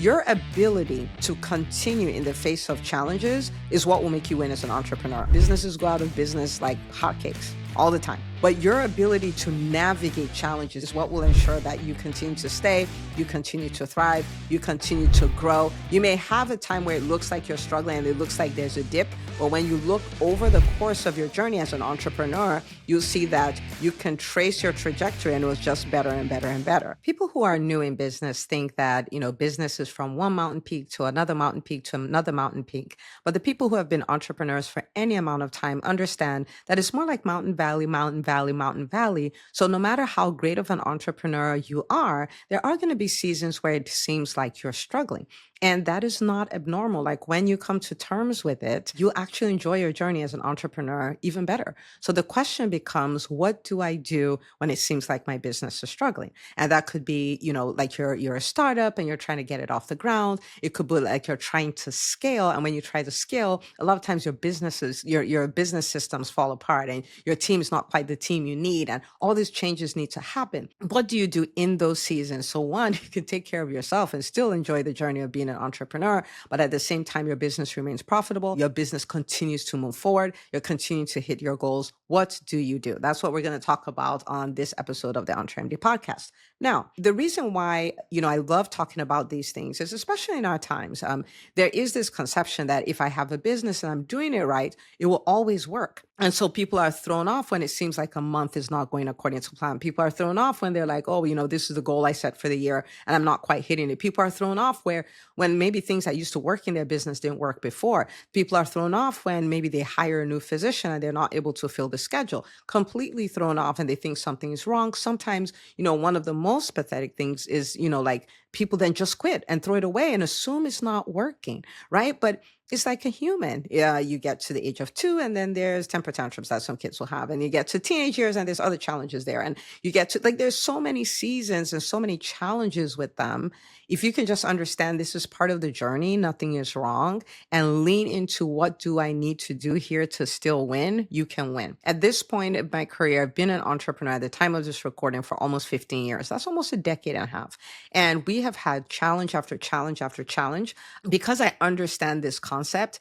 Your ability to continue in the face of challenges is what will make you win as an entrepreneur. Businesses go out of business like hotcakes all the time. But your ability to navigate challenges is what will ensure that you continue to stay, you continue to thrive, you continue to grow. You may have a time where it looks like you're struggling and it looks like there's a dip, but when you look over the course of your journey as an entrepreneur, you'll see that you can trace your trajectory and it was just better and better and better. People who are new in business think that, business is from one mountain peak to another mountain peak to another mountain peak. But the people who have been entrepreneurs for any amount of time understand that it's more like mountain valley, mountain valley, mountain valley. So no matter how great of an entrepreneur you are, there are going to be seasons where it seems like you're struggling. And that is not abnormal. Like when you come to terms with it, you actually enjoy your journey as an entrepreneur even better. So the question becomes, what do I do when it seems like my business is struggling? And that could be, like you're a startup and you're trying to get it off the ground. It could be like you're trying to scale. And when you try to scale, a lot of times your business systems fall apart and your team is not quite the team you need. And all these changes need to happen. What do you do in those seasons? So one, you can take care of yourself and still enjoy the journey of being an entrepreneur, but at the same time, your business remains profitable. Your business continues to move forward. You're continuing to hit your goals. What do you do? That's what we're going to talk about on this episode of the EntreMD podcast. Now, the reason why, I love talking about these things is especially in our times, there is this conception that if I have a business and I'm doing it right, it will always work. And so people are thrown off when it seems like a month is not going according to plan. People are thrown off when they're like, oh, this is the goal I set for the year and I'm not quite hitting it. People are thrown off when maybe things that used to work in their business didn't work before. People are thrown off when maybe they hire a new physician and they're not able to fill the schedule. Completely thrown off and they think something is wrong. Sometimes, one of the most pathetic things is, like people then just quit and throw it away and assume it's not working, right? But it's like a human. You get to the age of 2 and then there's temper tantrums that some kids will have. And you get to teenage years and there's other challenges there. And you get to there's so many seasons and so many challenges with them. If you can just understand this is part of the journey, nothing is wrong, and lean into what do I need to do here to still win, you can win. At this point in my career, I've been an entrepreneur at the time of this recording for almost 15 years. That's almost a decade and a half. And we have had challenge after challenge after challenge. Because I understand this concept,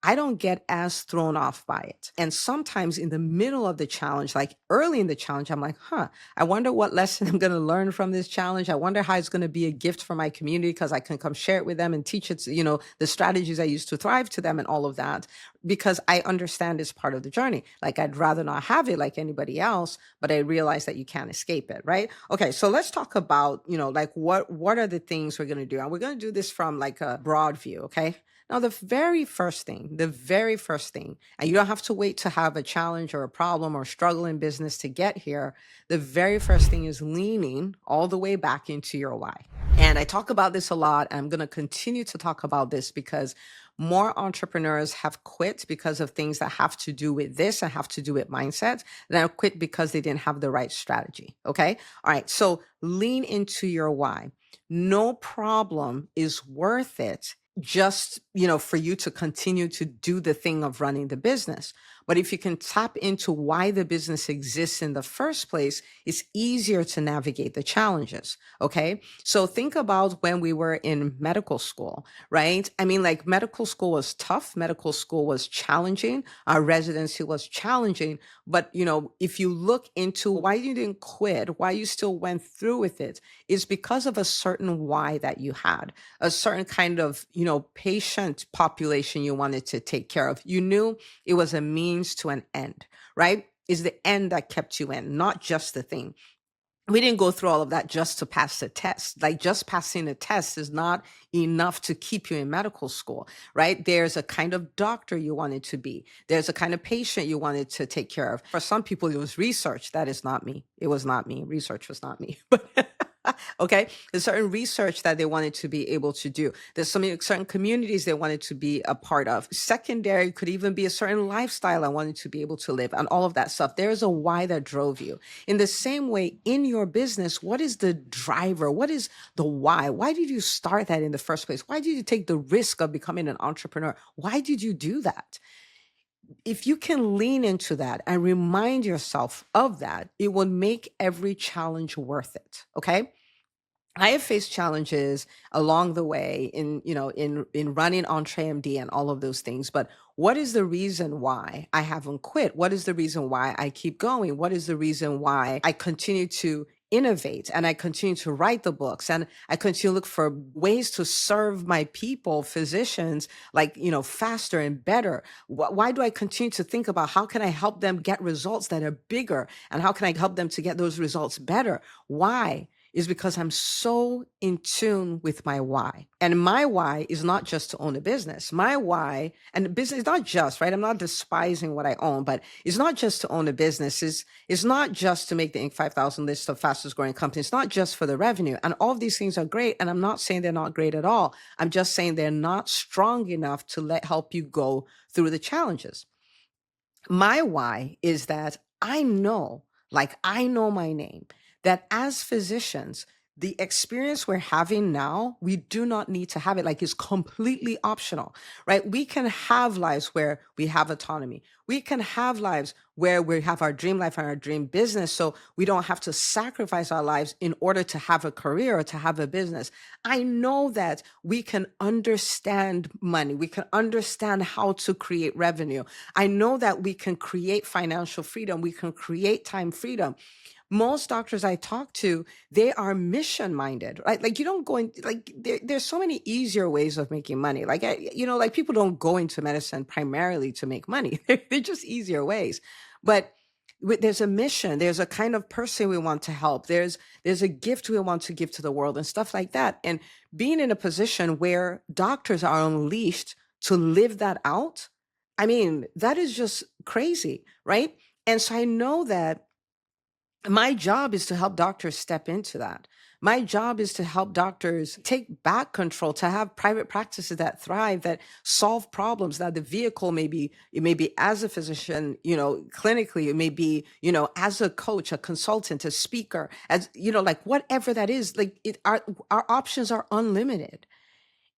I don't get as thrown off by it. And sometimes in the middle of the challenge, like early in the challenge, I'm like, I wonder what lesson I'm going to learn from this challenge. I wonder how it's going to be a gift for my community because I can come share it with them and teach it, the strategies I used to thrive to them and all of that, because I understand it's part of the journey. Like I'd rather not have it like anybody else, but I realize that you can't escape it, right? Okay, so let's talk about, like what are the things we're going to do? And we're going to do this from like a broad view, okay? Now, the very first thing, and you don't have to wait to have a challenge or a problem or struggle in business to get here. The very first thing is leaning all the way back into your why. And I talk about this a lot, and I'm going to continue to talk about this because more entrepreneurs have quit because of things that have to do with this and have to do with mindset than have quit because they didn't have the right strategy. Okay. All right. So lean into your why. No problem is worth it just, for you to continue to do the thing of running the business. But if you can tap into why the business exists in the first place, it's easier to navigate the challenges. Okay. So think about when we were in medical school, right? I mean, like medical school was tough. Medical school was challenging. Our residency was challenging. But, if you look into why you didn't quit, why you still went through with it, is because of a certain why that you had, a certain kind of, patient population you wanted to take care of. You knew it was a means to an end, right? Is the end that kept you in, not just the thing. We didn't go through all of that just to pass the test. Like just passing a test is not enough to keep you in medical school, right? There's a kind of doctor you wanted to be. There's a kind of patient you wanted to take care of. For some people, it was research. That is not me. It was not me. Research was not me. Okay. There's certain research that they wanted to be able to do. There's certain communities they wanted to be a part of. Secondary could even be a certain lifestyle I wanted to be able to live and all of that stuff. There's a why that drove you. In the same way, in your business, what is the driver? What is the why? Why did you start that in the first place? Why did you take the risk of becoming an entrepreneur? Why did you do that? If you can lean into that and remind yourself of that, it will make every challenge worth it. Okay. I have faced challenges along the way in, in running EntreMD and all of those things. But what is the reason why I haven't quit? What is the reason why I keep going? What is the reason why I continue to innovate and I continue to write the books and I continue to look for ways to serve my people, physicians, like, faster and better? Why do I continue to think about how can I help them get results that are bigger and how can I help them to get those results better? Why? Is because I'm so in tune with my why. And my why is not just to own a business. My why, and business is not just, right? I'm not despising what I own, but it's not just to own a business. It's not just to make the Inc. 5000 list of fastest growing companies. It's not just for the revenue. And all of these things are great. And I'm not saying they're not great at all. I'm just saying they're not strong enough to help you go through the challenges. My why is that I know, I know my name, that as physicians, the experience we're having now, we do not need to have it. It's completely optional, right? We can have lives where we have autonomy. We can have lives where we have our dream life and our dream business. So we don't have to sacrifice our lives in order to have a career or to have a business. I know that we can understand money. We can understand how to create revenue. I know that we can create financial freedom. We can create time freedom. Most doctors I talk to, they are mission minded, right? You don't go in, there's so many easier ways of making money. People don't go into medicine primarily to make money. They're just easier ways. But there's a mission, there's a kind of person we want to help. There's a gift we want to give to the world and stuff like that. And being in a position where doctors are unleashed to live that out, I mean, that is just crazy, right? And so I know that my job is to help doctors step into that. My job is to help doctors take back control, to have private practices that thrive, that solve problems. That the vehicle it may be as a physician, clinically, it may be, as a coach, a consultant, a speaker, as, whatever that is, our options are unlimited.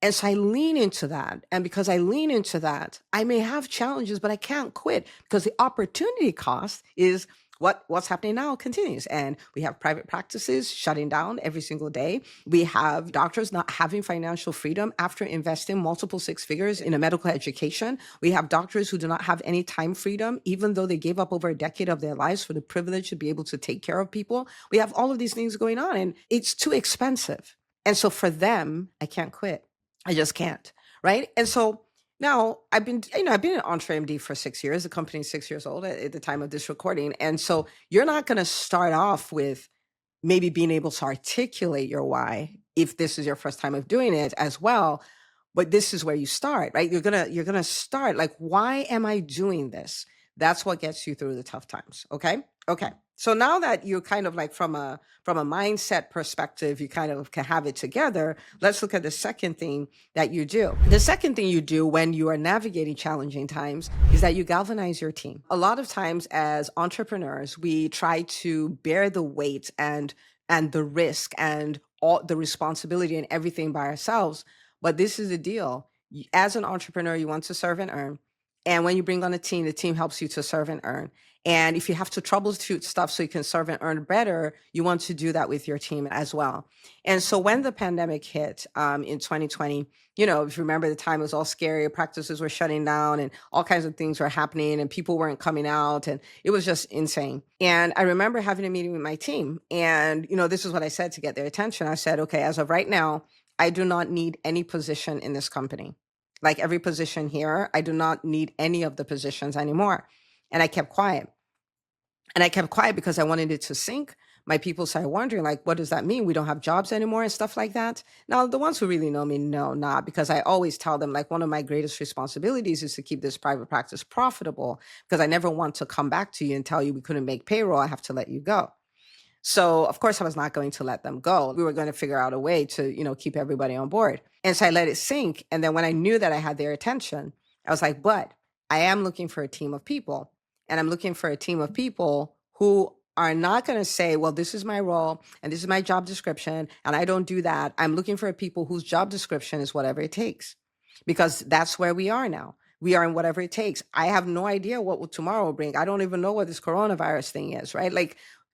And so I lean into that. And because I lean into that, I may have challenges, but I can't quit because the opportunity cost is what's happening now continues. And we have private practices shutting down every single day. We have doctors not having financial freedom after investing multiple six figures in a medical education. We have doctors who do not have any time freedom, even though they gave up over a decade of their lives for the privilege to be able to take care of people. We have all of these things going on and it's too expensive. And so for them, I can't quit. I just can't. Right. And so now I've been in EntreMD for 6 years. The company is 6 years old at the time of this recording. And so you're not going to start off with maybe being able to articulate your why if this is your first time of doing it as well. But this is where you start, right? You're going to start why am I doing this? That's what gets you through the tough times. Okay. So now that you're kind of from a mindset perspective, you kind of can have it together. Let's look at the second thing that you do. The second thing you do when you are navigating challenging times is that you galvanize your team. A lot of times as entrepreneurs, we try to bear the weight and the risk and all the responsibility and everything by ourselves. But this is the deal. As an entrepreneur, you want to serve and earn. And when you bring on a team, the team helps you to serve and earn. And if you have to troubleshoot stuff so you can serve and earn better, you want to do that with your team as well. And so when the pandemic hit in 2020, if you remember the time, it was all scary. Practices were shutting down and all kinds of things were happening and people weren't coming out. And it was just insane. And I remember having a meeting with my team. And, this is what I said to get their attention. I said, okay, as of right now, I do not need any position in this company. Every position here, I do not need any of the positions anymore. And I kept quiet. And I kept quiet because I wanted it to sink. My people started wondering, what does that mean? We don't have jobs anymore and stuff like that. Now, the ones who really know me know not, because I always tell them, one of my greatest responsibilities is to keep this private practice profitable, because I never want to come back to you and tell you we couldn't make payroll. I have to let you go. So, of course, I was not going to let them go. We were going to figure out a way to, keep everybody on board. And so I let it sink. And then when I knew that I had their attention, I was like, but I am looking for a team of people. And I'm looking for a team of people who are not going to say, well, this is my role and this is my job description and I don't do that. I'm looking for people whose job description is whatever it takes, because that's where we are now. We are in whatever it takes. I have no idea what tomorrow will bring. I don't even know what this coronavirus thing is, right?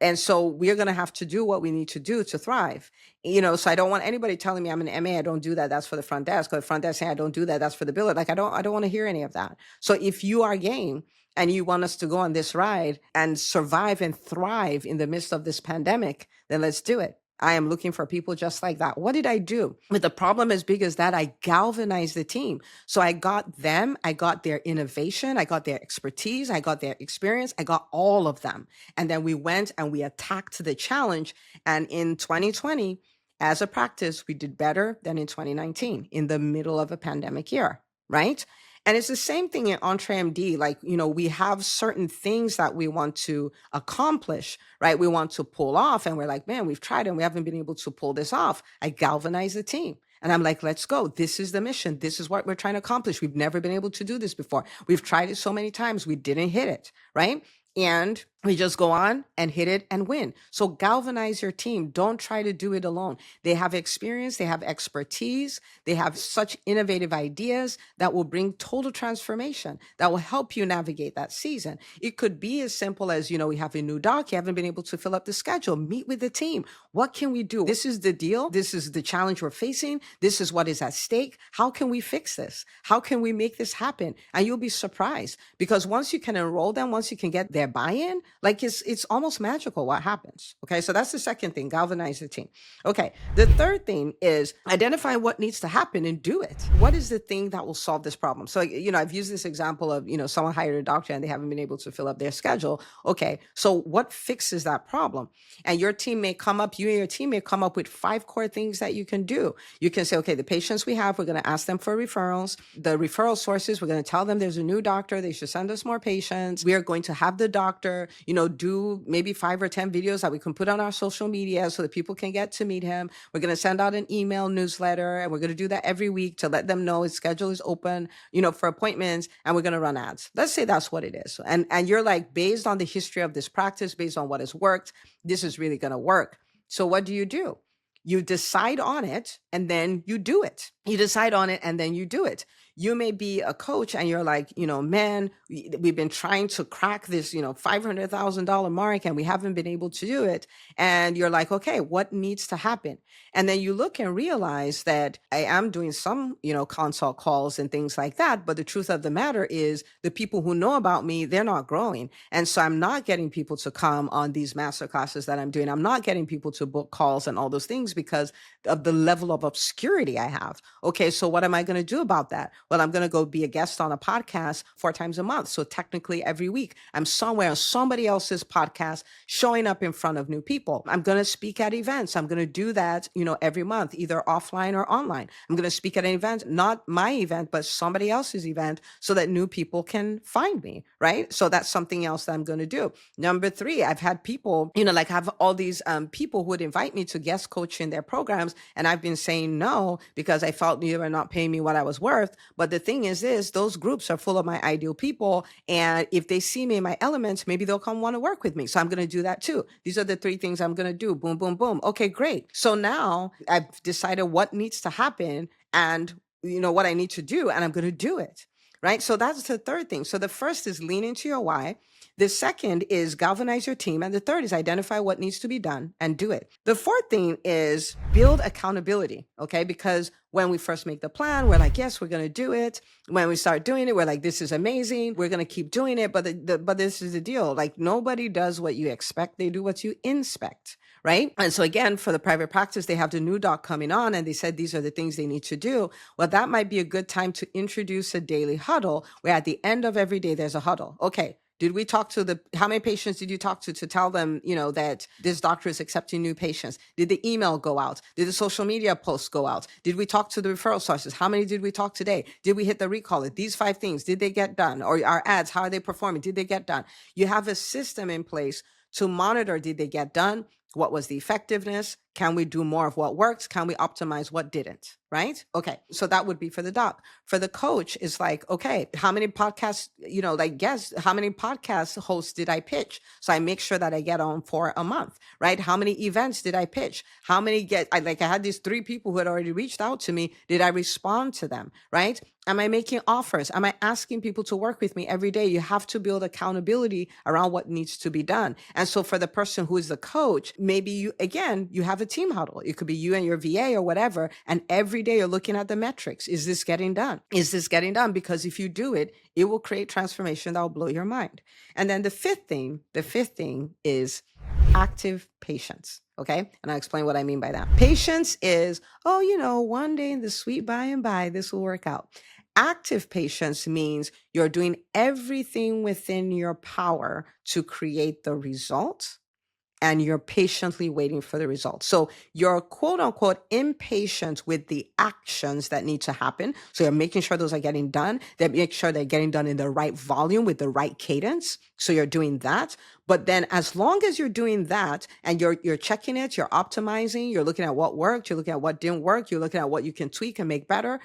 And so we're going to have to do what we need to do to thrive. So I don't want anybody telling me I'm an MA, I don't do that, that's for the front desk, or the front desk saying I don't do that, that's for the biller. Like I don't want to hear any of that. So if you are game and you want us to go on this ride and survive and thrive in the midst of this pandemic, then let's do it. I am looking for people just like that. What did I do? With the problem as big as that, I galvanized the team. So I got them, I got their innovation, I got their expertise, I got their experience, I got all of them. And then we went and we attacked the challenge. And in 2020, as a practice, we did better than in 2019 in the middle of a pandemic year, right? And it's the same thing in EntreMD. Like, we have certain things that we want to accomplish, right? We want to pull off. And we're like, man, we've tried and we haven't been able to pull this off. I galvanize the team. And I'm like, let's go. This is the mission. This is what we're trying to accomplish. We've never been able to do this before. We've tried it so many times. We didn't hit it, right? And we just go on and hit it and win. So galvanize your team. Don't try to do it alone. They have experience, they have expertise, they have such innovative ideas that will bring total transformation, that will help you navigate that season. It could be as simple as, we have a new doc, you haven't been able to fill up the schedule. Meet with the team. What can we do? This is the deal. This is the challenge we're facing. This is what is at stake. How can we fix this? How can we make this happen? And you'll be surprised, because once you can enroll them, once you can get their buy-in, like it's almost magical what happens. Okay. So that's the second thing, galvanize the team. Okay. The third thing is identify what needs to happen and do it. What is the thing that will solve this problem? So, I've used this example of, someone hired a doctor and they haven't been able to fill up their schedule. Okay. So what fixes that problem? And you and your team may come up with 5 core things that you can do. You can say, okay, the patients we have, we're going to ask them for referrals. The referral sources, we're going to tell them there's a new doctor. They should send us more patients. We are going to have the doctor, do maybe 5 or 10 videos that we can put on our social media so that people can get to meet him. We're going to send out an email newsletter, and we're going to do that every week to let them know his schedule is open, for appointments, and we're going to run ads. Let's say that's what it is. And you're like, based on the history of this practice, based on what has worked, this is really going to work. So what do? You decide on it and then you do it. You decide on it and then you do it. You may be a coach and you're like, man, we've been trying to crack this, $500,000 mark and we haven't been able to do it. And you're like, okay, what needs to happen? And then you look and realize that I am doing some, consult calls and things like that. But the truth of the matter is the people who know about me, they're not growing. And so I'm not getting people to come on these master classes that I'm doing. I'm not getting people to book calls and all those things because of the level of obscurity I have. Okay, so what am I going to do about that? Well, I'm going to go be a guest on a podcast 4 times a month. So technically every week I'm somewhere on somebody else's podcast showing up in front of new people. I'm going to speak at events. I'm going to do that, every month, either offline or online. I'm going to speak at an event, not my event, but somebody else's event so that new people can find me, right? So that's something else that I'm going to do. Number 3, I've had people, I have all these people who would invite me to guest coach in their programs. And I've been saying no because I felt you were not paying me what I was worth. But the thing is those groups are full of my ideal people. And if they see me in my elements, maybe they'll come want to work with me. So I'm going to do that too. These are the 3 things I'm going to do. Boom, boom, boom. Okay, great. So now I've decided what needs to happen and what I need to do, and I'm going to do it. Right. So that's the third thing. So the first is lean into your why. The second is galvanize your team. And the third is identify what needs to be done and do it. The fourth thing is build accountability. Okay. Because when we first make the plan, we're like, yes, we're going to do it. When we start doing it, we're like, this is amazing. We're going to keep doing it. But but this is the deal. Like nobody does what you expect. They do what you inspect. Right. And so again, for the private practice, they have the new doc coming on and they said, these are the things they need to do. Well, that might be a good time to introduce a daily huddle where at the end of every day, there's a huddle. Okay. Did we talk to how many patients did you talk to tell them, that this doctor is accepting new patients? Did the email go out? Did the social media posts go out? Did we talk to the referral sources? How many did we talk today? Did we hit the recall? These 5 things, did they get done? Or our ads, how are they performing? Did they get done? You have a system in place to monitor, did they get done? What was the effectiveness? Can we do more of what works? Can we optimize what didn't? Right? Okay. So that would be for the doc. For the coach, is like, okay, how many podcasts, like guess how many podcast hosts did I pitch? So I make sure that I get on for a month, right? How many events did I pitch? How many I had these 3 people who had already reached out to me. Did I respond to them? Right? Am I making offers? Am I asking people to work with me every day? You have to build accountability around what needs to be done. And so for the person who is the coach, maybe you have a team huddle. It could be you and your VA or whatever. And every day you're looking at the metrics. Is this getting done? Is this getting done? Because if you do it, it will create transformation that will blow your mind. And then the fifth thing is active patience. Okay. And I'll explain what I mean by that. Patience is, one day in the sweet by and by, this will work out. Active patience means you're doing everything within your power to create the result, and you're patiently waiting for the results. So you're quote unquote impatient with the actions that need to happen. So you're making sure those are getting done. They make sure they're getting done in the right volume with the right cadence. So you're doing that. But then as long as you're doing that and you're checking it, you're optimizing, you're looking at what worked, you're looking at what didn't work, you're looking at what you can tweak and make better.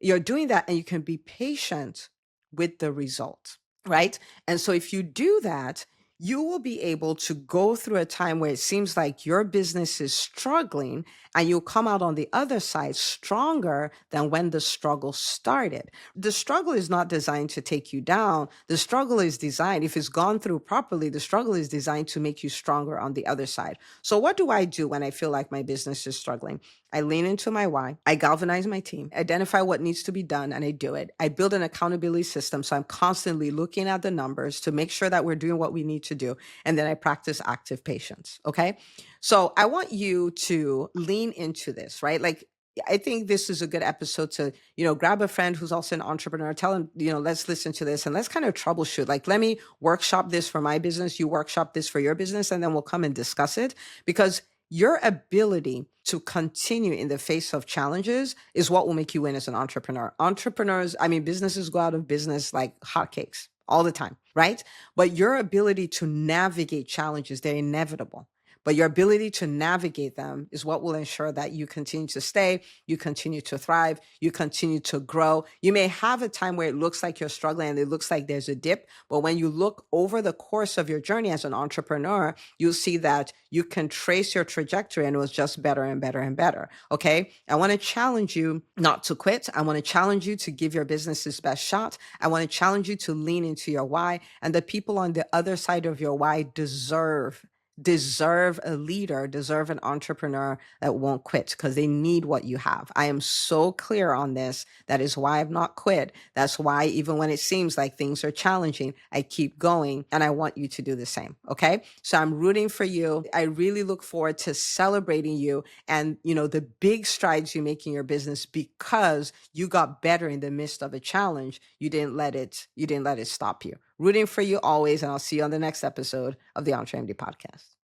You're doing that and you can be patient with the result, right? And so if you do that, you will be able to go through a time where it seems like your business is struggling, and you'll come out on the other side stronger than when the struggle started. The struggle is not designed to take you down. The struggle is designed, if it's gone through properly, the struggle is designed to make you stronger on the other side. So what do I do when I feel like my business is struggling? I lean into my why. I galvanize my team, identify what needs to be done, and I do it. I build an accountability system. So I'm constantly looking at the numbers to make sure that we're doing what we need to do. And then I practice active patience. Okay. So I want you to lean into this, right? Like, I think this is a good episode to, grab a friend who's also an entrepreneur, tell them, let's listen to this and let's kind of troubleshoot. Like, let me workshop this for my business. You workshop this for your business, and then we'll come and discuss it, because your ability to continue in the face of challenges is what will make you win as an entrepreneur. Businesses go out of business like hotcakes all the time, right? But your ability to navigate challenges, they're inevitable. But your ability to navigate them is what will ensure that you continue to stay, you continue to thrive, you continue to grow. You may have a time where it looks like you're struggling and it looks like there's a dip, but when you look over the course of your journey as an entrepreneur, you'll see that you can trace your trajectory and it was just better and better and better. Okay. I want to challenge you not to quit. I want to challenge you to give your business its best shot. I want to challenge you to lean into your why, and the people on the other side of your why deserve a leader, deserve an entrepreneur that won't quit, because they need what you have. I am so clear on this. That is why I've not quit. That's why even when it seems like things are challenging, I keep going, and I want you to do the same. Okay. So I'm rooting for you. I really look forward to celebrating you and, the big strides you make in your business, because you got better in the midst of a challenge. You didn't let it stop you. Rooting for you always, and I'll see you on the next episode of the EntreMD podcast.